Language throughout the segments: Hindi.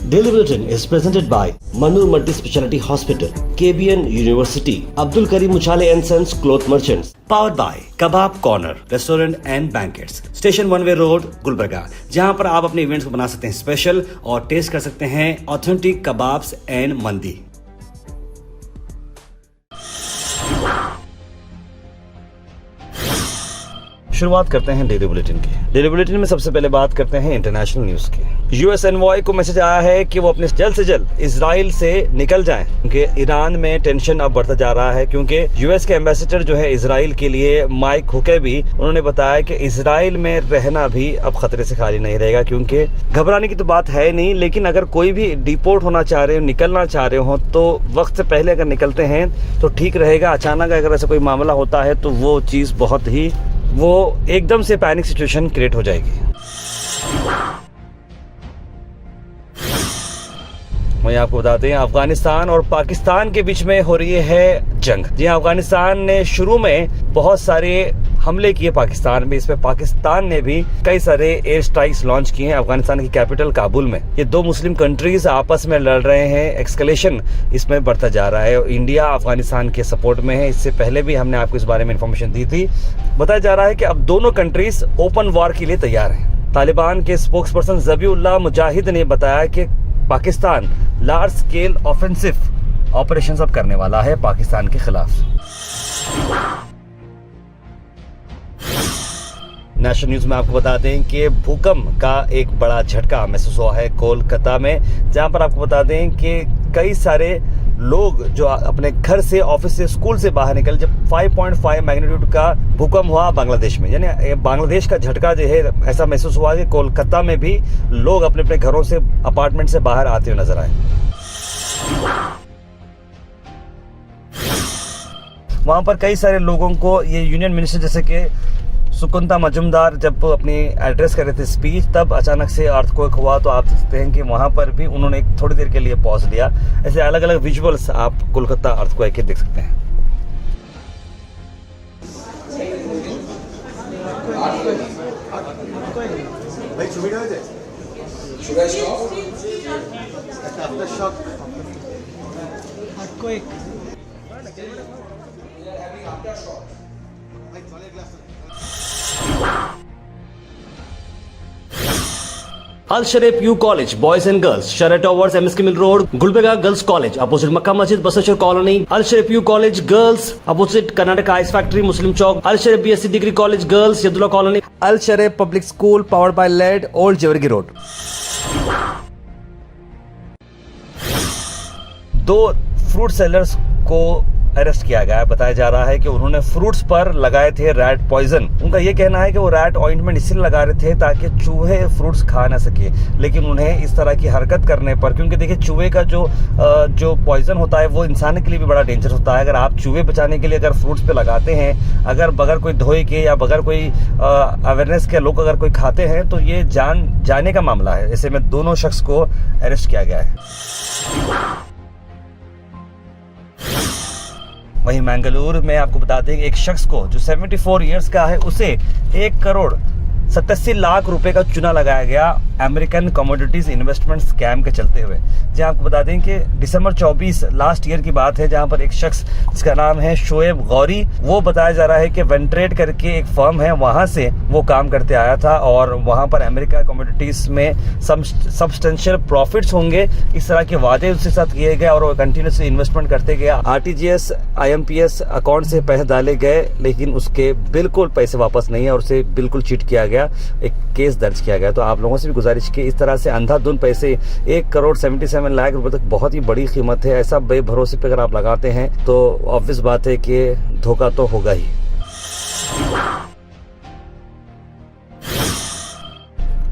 Daily Bulletin is presented by Manur Multi Speciality Hospital, KBN University, Abdul Karim Uchale and Sons Cloth Merchants. Powered by Kebab Corner Restaurant and Banquets, Station One Way Road, Gulbarga, जहां पर आप अपने इवेंट्स को बना सकते हैं स्पेशल और टेस्ट कर सकते हैं ऑथेंटिक कबाब्स एंड मंदी। शुरुआत करते हैं डेली बुलेटिन की। डेली बुलेटिन में सबसे पहले बात करते हैं इंटरनेशनल न्यूज की। यूएस एनवॉय को मैसेज आया है कि वो अपने जल्द से जल्द इजराइल से निकल जाएं, क्योंकि ईरान में टेंशन अब बढ़ता जा रहा है। क्योंकि यूएस के एम्बेसडर जो है इजराइल के लिए, माइक हुकैबी, उन्होंने बताया कि इजराइल में रहना भी अब खतरे से खाली नहीं रहेगा। क्योंकि घबराने की तो बात है नहीं, लेकिन अगर कोई भी डिपोर्ट होना चाह रहे हो, निकलना चाह रहे हो, तो वक्त से पहले अगर निकलते हैं तो ठीक रहेगा। अचानक अगर ऐसा कोई मामला होता है तो वो चीज़ वो एकदम से पैनिक सिचुएशन क्रिएट हो जाएगी। वहीं आपको बताते हैं अफगानिस्तान और पाकिस्तान के बीच में हो रही है जंग। जी हाँ, अफगानिस्तान ने शुरू में बहुत सारे हमले किए पाकिस्तान में। इसमें पाकिस्तान ने भी कई सारे एयर स्ट्राइक्स लॉन्च किए हैं अफगानिस्तान की कैपिटल काबुल में। ये दो मुस्लिम कंट्रीज आपस में लड़ रहे हैं, एक्सकलेशन इसमें बढ़ता जा रहा है। इंडिया अफगानिस्तान के सपोर्ट में है। इससे पहले भी हमने आपको इस बारे में इंफॉर्मेशन दी थी। बताया जा रहा है कि अब दोनों कंट्रीज ओपन वॉर के लिए तैयार हैं। तालिबान के स्पोक्स पर्सन ज़बीउल्लाह मुजाहिद ने बताया कि Pakistan large scale offensive operation अब करने वाला है पाकिस्तान के खिलाफ। नेशनल न्यूज में आपको बता दें कि भूकंप का एक बड़ा झटका महसूस हुआ है कोलकाता में, जहां पर आपको बता दें कि कई सारे लोग जो अपने घर से, ऑफिस से, स्कूल से बाहर निकले जब 5.5 मैग्नीट्यूड का भूकंप हुआ बांग्लादेश में। यानी बांग्लादेश का झटका जो है ऐसा महसूस हुआ कि कोलकाता में भी लोग अपने अपने घरों से, अपार्टमेंट से बाहर आते हुए नजर आए। वहां पर कई सारे लोगों को ये यूनियन मिनिस्टर जैसे कि सुकुंता मजुमदार जब अपनी एड्रेस कर रहे थे स्पीच, तब अचानक से अर्थक्वेक हुआ। तो आप देखते हैं कि वहां पर भी उन्होंने थोड़ी देर के लिए पॉज लिया। ऐसे अलग अलग विजुअल्स आप कोलकाता अर्थक्वेक के देख सकते हैं। Al Sharif U College, Boys and Girls, Shara Towers, MSK Mill Road, Gulbarga Girls College, opposite Makkah Masjid, Basashar Colony. Al Sharif U College Girls, opposite Karnataka Ice Factory, Muslim Chowk. Al Sharif BSc Degree College Girls, Yadullah Colony. Al Sharif Public School, powered by LED, Old Jawargi Road. दो फ्रूट सेलर्स को अरेस्ट किया गया है। बताया जा रहा है कि उन्होंने फ्रूट्स पर लगाए थे रैट पॉइजन। उनका ये कहना है कि वो रैट ऑइंटमेंट इसलिए लगा रहे थे ताकि चूहे फ्रूट्स खा ना सके। लेकिन उन्हें इस तरह की हरकत करने पर, क्योंकि देखिए चूहे का जो पॉइजन होता है वो इंसान के लिए भी बड़ा डेंजर होता है। अगर आप चूहे बचाने के लिए अगर फ्रूट्स पे लगाते हैं, अगर बगैर कोई धोए के या बगैर कोई अवेयरनेस के लोग अगर कोई खाते हैं तो ये जान जाने का मामला है। ऐसे में दोनों शख्स को अरेस्ट किया गया है। वहीं मैंगलोर में आपको बता दें एक शख्स को जो 74 इयर्स का है, उसे 1,87,00,000 रुपए का चूना लगाया गया अमेरिकन कमोडिटीज इन्वेस्टमेंट स्कैम के चलते हुए। जहां आपको बता दें कि दिसंबर 24 लास्ट ईयर की बात है, जहां पर एक शख्स जिसका नाम है शोएब गौरी, वो बताया जा रहा है कि वेंट्रेड करके एक फर्म है, वहां से वो काम करते आया था और वहां पर अमेरिका कमोडिटीज में सब्सटेंशियल प्रॉफिट्स होंगे, इस तरह के वादे उसके साथ किए गए और वो कंटिन्यूसली इन्वेस्टमेंट करते गया। RTGS IMPS अकाउंट से पैसे डाले गए, लेकिन उसके बिल्कुल पैसे वापस नहीं है और उसे बिल्कुल चीट किया गया। एक केस दर्ज किया गया। तो आप लोगों से भी गुजारिश की, इस तरह से अंधाधुंध पैसे 1,77 लाख रुपए तक बहुत ही बड़ी कीमत है। ऐसा बेभरोसे पे अगर आप लगाते हैं तो ऑब्वियस बात है कि धोखा तो होगा ही।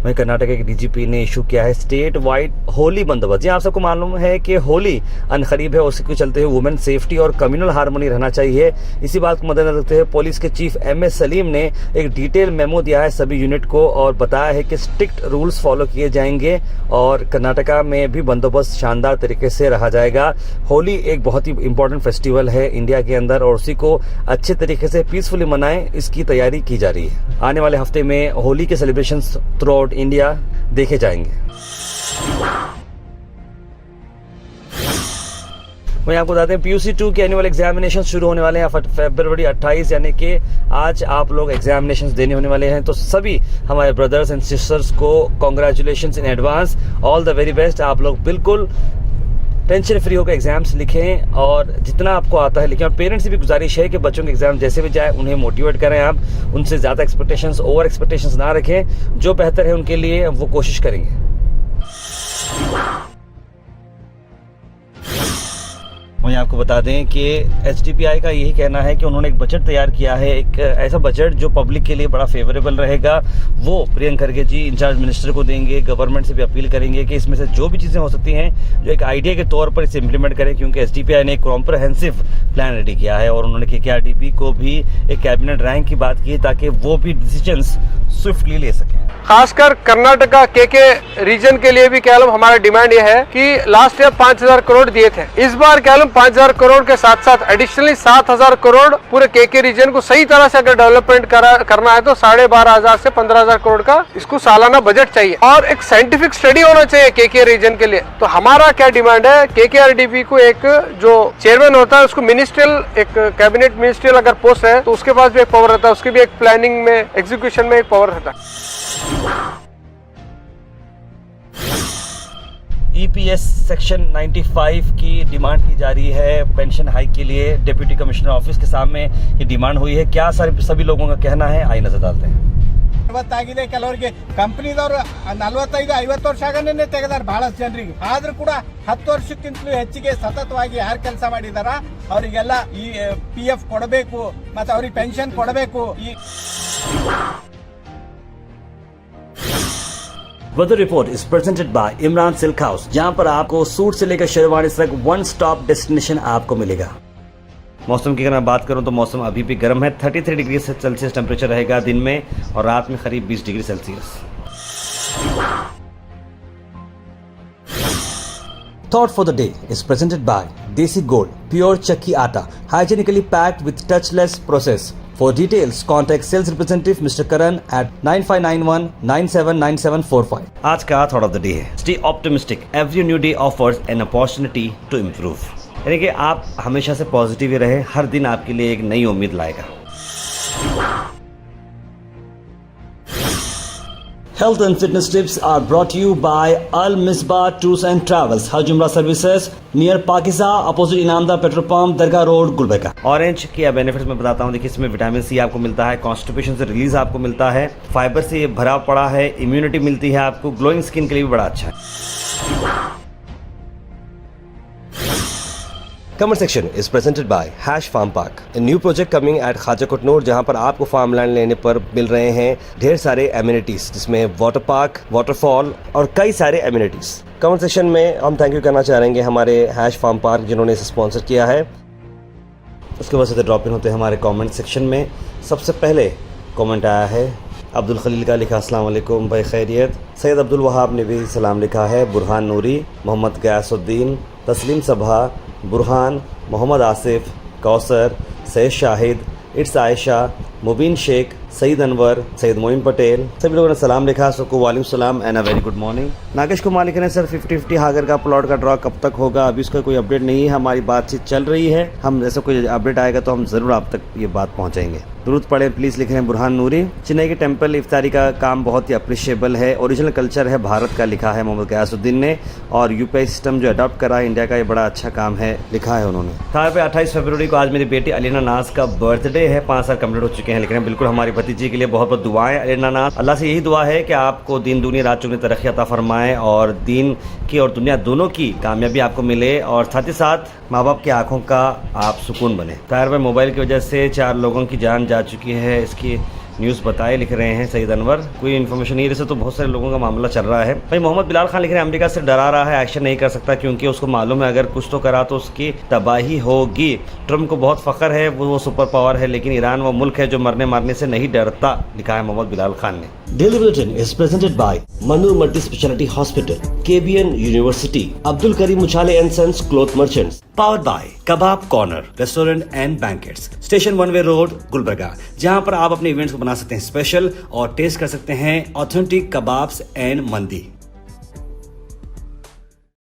वहीं कर्नाटक के डीजीपी ने इशू किया है स्टेट वाइड होली बंदोबस्त। जी आप सबको मालूम है कि होली अनकरीब है, उसी को चलते हुए वुमेन सेफ्टी और कम्युनल हार्मनी रहना चाहिए। इसी बात को मद्देनजर रखते हुए पुलिस के चीफ MS सलीम ने एक डिटेल मेमो दिया है सभी यूनिट को और बताया है कि स्ट्रिक्ट रूल्स फॉलो किए जाएंगे और कर्नाटका में भी बंदोबस्त शानदार तरीके से रहा जाएगा। होली एक बहुत ही इंपॉर्टेंट फेस्टिवल है इंडिया के अंदर और उसी को अच्छे तरीके से पीसफुली मनाएं, इसकी तैयारी की जा रही है। आने वाले हफ्ते में होली के सेलिब्रेशंस थ्रू आउट इंडिया देखे जाएंगे। वहीं आपको बताते हैं PUC 2 के एनुअल एग्जामिनेशन शुरू होने वाले हैं फरवरी 28, यानी कि आज आप लोग एग्जामिनेशन देने होने वाले हैं। तो सभी हमारे ब्रदर्स एंड सिस्टर्स को congratulations in advance, all the very best. आप लोग बिल्कुल टेंशन फ्री होकर एग्जाम्स लिखें और जितना आपको आता है लिखें। और पेरेंट्स से भी गुजारिश है कि बच्चों के एग्जाम जैसे भी जाए उन्हें मोटिवेट करें, आप उनसे ज़्यादा एक्सपेक्टेशंस, ओवर एक्सपेक्टेशंस ना रखें। जो बेहतर है उनके लिए वो कोशिश करेंगे। वहीं आपको बता दें कि HDPI का यही कहना है कि उन्होंने एक बजट तैयार किया है, एक ऐसा बजट जो पब्लिक के लिए बड़ा फेवरेबल रहेगा। वो प्रियंक खरगे जी इंचार्ज मिनिस्टर को देंगे, गवर्नमेंट से भी अपील करेंगे कि इसमें से जो भी चीज़ें हो सकती हैं जो एक आइडिया के तौर पर इसे इम्प्लीमेंट करें, क्योंकि HDPI ने एक कॉम्प्रहेंसिव प्लान रेडी किया है और उन्होंने KKRDP को भी एक कैबिनेट रैंक की बात की है ताकि वो भी डिसीजंस स्विफ्टली ले सकें। खासकर कर्नाटका KK रीजन के लिए भी कह लो हमारा डिमांड ये है कि लास्ट ईयर 5,000 करोड़ दिए थे, इस बार कह लो 5,000 करोड़ के साथ साथ एडिशनली 7,000 करोड़ पूरे KK रीजन को सही तरह से अगर डेवलपमेंट करना है तो 12,500 से 15,000 करोड़ का इसको सालाना बजट चाहिए और एक साइंटिफिक स्टडी होना चाहिए KK रीजन के लिए। तो हमारा क्या डिमांड है, KKRDP को एक जो चेयरमैन होता है उसको मिनिस्ट्रियल, एक कैबिनेट मिनिस्ट्रियल अगर पोस्ट है तो उसके पास भी एक पावर रहता है, उसके भी एक प्लानिंग में, एग्जीक्यूशन में एक पावर रहता है। EPS सेक्शन 95 की डिमांड की जा रही है पेंशन हाइक के लिए। डिप्टी कमिश्नर ऑफिस के सामने ये डिमांड हुई है। क्या सभी लोगों का कहना है, आइए नजर डालते हैं। ಇವತ್ತಾಗಿದೆ ಕೆಲವರಿಗೆ ಕಂಪನಿದವರು 45-50 ವರ್ಷ ಆಗನೇ ತೆಗೆದಾರೆ ಬಹಳಷ್ಟು ಜನರಿಗೆ, ಆದ್ರೂ ಕೂಡ 10 ವರ್ಷಕ್ಕಿಂತಲೂ ಹೆಚ್ಚಿಗೆ ಸತತವಾಗಿ ಯಾರು ಕೆಲಸ ಮಾಡಿದಾರ ಅವರಿಗೆಲ್ಲ ಈ PF ಕೊಡಬೇಕು ಮತ್ತೆ ಅವರಿಗೆ ಪೆನ್ಷನ್ ಕೊಡಬೇಕು। Weather report is presented by Imran silk house, जहां पर आपको सूट से लेकर शेरवानी तक वन स्टॉप डेस्टिनेशन आपको मिलेगा। मौसम की अगर मैं बात करूं तो मौसम अभी भी गर्म है। 33 डिग्री सेल्सियस टेम्परेचर रहेगा दिन में और रात में करीब 20 degree Celsius. Thought for the day is presented by Desi Gold, pure chakki atta, hygienically packed with touchless process. For details, contact sales representative Mr. Karan at 9591979745. आज का थॉट ऑफ द डे है Stay optimistic. Every new day offers an opportunity to improve. यानी कि आप हमेशा से पॉजिटिव ही रहे, हर दिन आपके लिए एक नई उम्मीद लाएगा। Health and fitness tips are brought to you by Al Misbah Tours and Travels, Hajj Umrah Services near Pakiza, opposite Inamdar petrol pump, Dargah Road, Gulbarga. Orange के बेनिफिट्स मैं बताता हूँ। देखिए इसमें विटामिन C आपको मिलता है, कॉन्स्टिपेशन से रिलीज आपको मिलता है, फाइबर से ये भरा पड़ा है, इम्यूनिटी मिलती है आपको, ग्लोइंग स्किन के लिए भी बड़ा अच्छा है। Comment section is presented by Hash Farm Park, a new project coming at Khaja Kotnoor, जहां पर आपको फार्म लैंड लेने पर मिल रहे हैं ढेर सारे एमिनिटीज, जिसमें वाटर पार्क, वाटरफॉल और कई सारे एमिनिटीज। कमेंट सेक्शन में हम थैंक यू करना चाहेंगे हमारे हैश फार्म पार्क जिन्होंने इसे स्पॉन्सर किया है। उसके बाद से ड्रॉप इन होते हैं हमारे कमेंट सेक्शन में। सबसे पहले कमेंट आया है अब्दुल खलील का, लिखा अस्सलाम वालेकुम भाई खैरियत। सैयद अब्दुल वहाब ने भी सलाम लिखा है। बुरहान नूरी, मोहम्मद गयासुद्दीन, तस्लीम सबा, बुरहान, मोहम्मद आसिफ, कौसर, सैयद शाहिद, इट्स आयशा, मुबीन शेख, सईद अनवर, सैयद मोइन पटेल, सभी लोगों ने सलाम लिखा। सबको वालेकुम सलाम and a very good morning. Nagesh Kumar लिख रहे हैं सर 50-50 हागर का प्लॉट का ड्रॉ कब तक होगा? अभी उसका कोई अपडेट नहीं है, हमारी बातचीत चल रही है। हम जैसे कोई अपडेट आएगा तो हम ज़रूर आप तक ये बात पहुँचाएंगे। दुरूद पढ़े प्लीज़, लिख रहे हैं बुरहान नूरी। चेन्नई के टेम्पल इफ्तारी का काम बहुत ही अप्रिशिएबल है, ओरिजिनल कल्चर है भारत का, लिखा है मोहम्मद गयासुद्दीन ने। और UPI सिस्टम जो अडॉप्ट करा है इंडिया का, ये बड़ा अच्छा काम है, लिखा है उन्होंने। थार पे 28 फरवरी को आज मेरी बेटी अलीना नाज का बर्थडे है। 5 साल कम्प्लीट हो चुके हैं, लिख रहे हैं। बिल्कुल हमारी भतीजी के लिए बहुत बहुत दुआएं अलीना नाज। अल्लाह से यही दुआ है कि आपको दीन दुनिया रात चुगनी तरक्की अता फरमाए और दीन की और दुनिया दोनों की कामयाबी आपको मिले और साथ ही साथ माँ बाप की आंखों का आप सुकून बने। ताहिर भाई मोबाइल की वजह से 4 लोगों की जान जा चुकी है, इसकी न्यूज़ बताए, लिख रहे हैं सईद अनवर। कोई इन्फॉर्मेशन नहीं, वैसे तो बहुत सारे लोगों का मामला चल रहा है। भाई मोहम्मद बिलाल खान लिख रहे हैं अमेरिका से डरा रहा है, एक्शन नहीं कर सकता क्योंकि उसको मालूम है अगर कुछ तो करा तो उसकी तबाही होगी। ट्रम्प को बहुत फ़ख्र है, वो सुपर पावर है, लेकिन ईरान वो मुल्क है जो मरने मारने से नहीं डरता, लिखा है मोहम्मद बिलाल खान ने। Daily bulletin is presented by Manoor multi speciality hospital, KBN university, Abdul Karim Muchhale and sons cloth merchants, powered by kabab corner restaurant and banquets, station 1 way road, Gulbarga, जहां पर आप अपने इवेंट्स को बना सकते हैं स्पेशल और टेस्ट कर सकते हैं ऑथेंटिक कबाब्स एंड मंदी।